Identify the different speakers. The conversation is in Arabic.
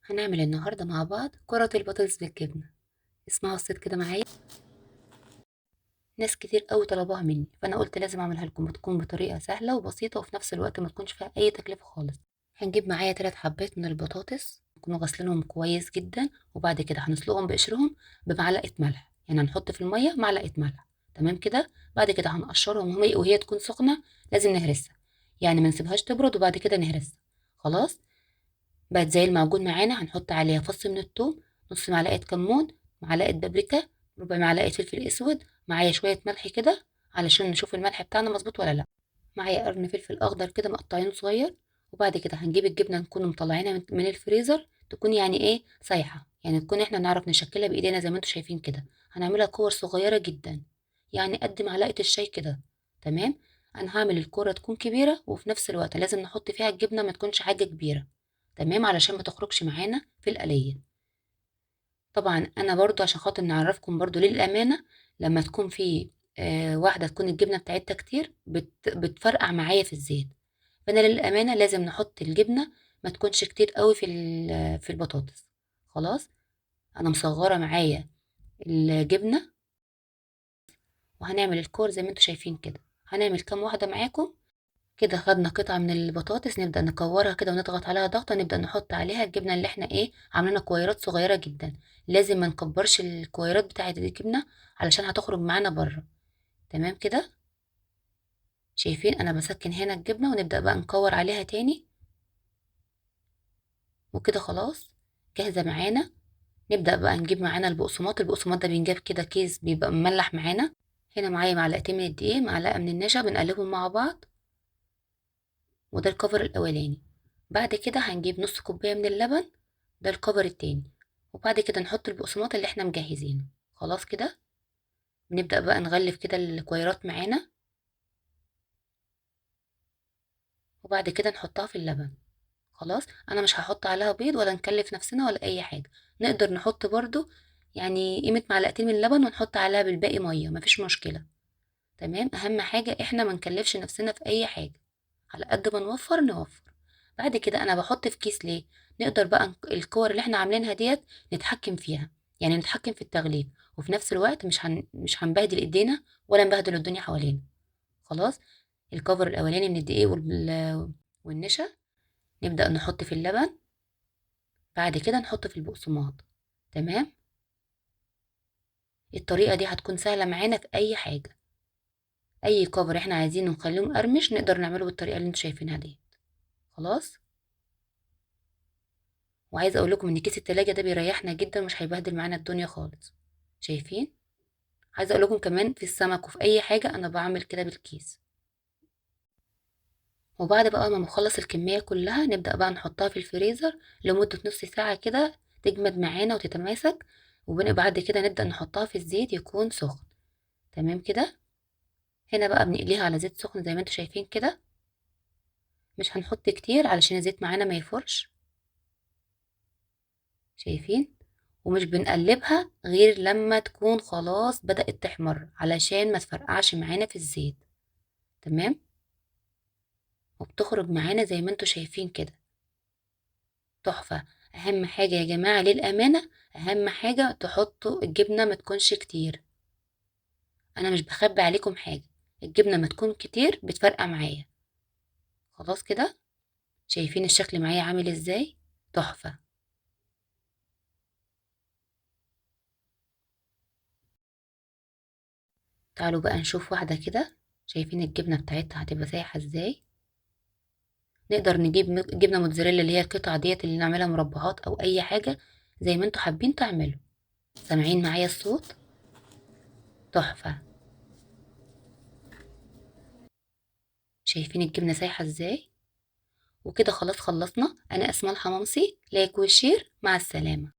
Speaker 1: هنعمل النهاردة مع بعض كرة البطاطس بالجبنة. اسمعوا الصوت كده معايا. ناس كتير قوي طلبوها مني، فانا قلت لازم اعملها لكم بتكون بطريقة سهلة وبسيطة وفي نفس الوقت ما تكونش فيها اي تكلفة خالص. هنجيب معايا 3 حبات من البطاطس نكونوا غاسلينهم كويس جدا، وبعد كده هنسلقهم بقشرهم بمعلقة ملح، يعني هنحط في المية معلقة ملح. تمام كده. بعد كده هنقشرهم وهي تكون سخنة. لازم نهرسها، يعني ما نسيبهاش تبرد وبعد كده نهرسها. خلاص. بقت زي المعجون معانا. هنحط عليها فص من الثوم، نص معلقة كمون، معلقة بابريكا، ربع معلقة فلفل اسود، معايا شوية ملح كده علشان نشوف الملح بتاعنا مظبوط ولا لا. معايا قرن فلفل اخضر كده مقطعينه صغير. وبعد كده هنجيب الجبنة نكون مطلعينها من الفريزر، تكون يعني ايه سايحة، يعني تكون احنا نعرف نشكلها بايدينا زي ما انتم شايفين كده. هنعملها كور صغيرة جدا، يعني قد معلقة الشاي كده. تمام. انا هعمل الكورة تكون كبيرة وفي نفس الوقت لازم نحط فيها الجبنة ما تكونش حاجة كبيرة. تمام، علشان ما تخرجش معانا في القلية. طبعا انا برضو عشان خاطر نعرفكم برضو للامانة، لما تكون في واحدة تكون الجبنة بتاعتها كتير بتفرقع معايا في الزيت. فانا للامانة لازم نحط الجبنة ما تكونش كتير قوي في البطاطس. خلاص. انا مصغرة معايا الجبنة، وهنعمل الكور زي ما انتوا شايفين كده. هنعمل كام واحدة معاكم. كده خدنا قطعة من البطاطس، نبدأ نكورها كده ونضغط عليها ضغطة، نبدأ نحط عليها الجبنة اللي احنا ايه عاملينها كويرات صغيرة جدا. لازم ما نكبرش الكويرات بتاعة الجبنة علشان هتخرج معانا بره. تمام كده. شايفين انا بسكن هنا الجبنة ونبدأ بقى نكور عليها تاني. وكده خلاص جاهزة معانا. نبدأ بقى نجيب معانا البقسماط ده بنجيب كده كيس بيبقى مملح معانا. هنا معايا معلقتين من الدقيق، معلقة من النشا، بنقلبهم مع بعض. وده الكفر الاولاني. بعد كده هنجيب نص كوبايه من اللبن، ده الكفر التاني. وبعد كده نحط البقسماط اللي احنا مجهزينه. خلاص كده. بنبدأ بقى نغلف كده الكويرات معانا، وبعد كده نحطها في اللبن. خلاص. انا مش هحط عليها بيض ولا نكلف نفسنا ولا اي حاجه. نقدر نحط برضو يعني قيمه معلقتين من اللبن ونحط عليها بالباقي ميه، مفيش مشكله. تمام. اهم حاجه احنا ما نكلفش نفسنا في اي حاجه، على قد ما نوفر نوفر. بعد كده انا بحط في كيس ليه؟ نقدر بقى الكور اللي احنا عاملينها ديت نتحكم فيها، يعني نتحكم في التغليف، وفي نفس الوقت مش هنبهدل ايدينا ولا نبهدل الدنيا حوالينا. خلاص. الكفر الاولاني من الدقيق والنشا نبدأ نحط في اللبن. بعد كده نحط في البقسماط. تمام. الطريقة دي هتكون سهلة معانا في اي حاجة. اي كفر احنا عايزينه نخليه مقرمش نقدر نعمله بالطريقة اللي انتوا شايفينها دي. خلاص. وعايزه اقول لكم ان كيس التلاجة ده بيريحنا جدا، مش هيبهدل معانا الدنيا خالص. شايفين. عايزه اقول لكم كمان في السمك وفي اي حاجه انا بعمل كده بالكيس. وبعد بقى ما نخلص الكميه كلها نبدا بقى نحطها في الفريزر لمده نص ساعه كده تجمد معانا وتتماسك. وبعد كده نبدا نحطها في الزيت يكون سخن. تمام كده. هنا بقى بنقليها على زيت سخن زي ما انتم شايفين كده. مش هنحط كتير علشان الزيت معانا ما يفرش. شايفين. ومش بنقلبها غير لما تكون خلاص بدأت تحمر علشان ما تفرقعش معانا في الزيت. تمام. وبتخرج معانا زي ما انتوا شايفين كده. تحفة. اهم حاجة يا جماعة للأمانة، اهم حاجة تحطوا الجبنة ما تكونش كتير. انا مش بخبي عليكم حاجة، الجبنة ما تكون كتير بتفرقع معايا. خلاص كده. شايفين الشكل معايا عامل ازاي. تحفة. تعالوا بقى نشوف واحدة كده. شايفين الجبنة بتاعتها هتبقى سايحة ازاي. نقدر نجيب جبنة موتزاريلا اللي هي القطع ديت اللي نعملها مربعات او اي حاجة زي ما انتوا حابين تعملوا. سامعين معايا الصوت. تحفة. شايفين الجبنة سايحة ازاي. وكده خلاص خلصنا. انا اسماء الحمامصي، لايك وشير، مع السلامة.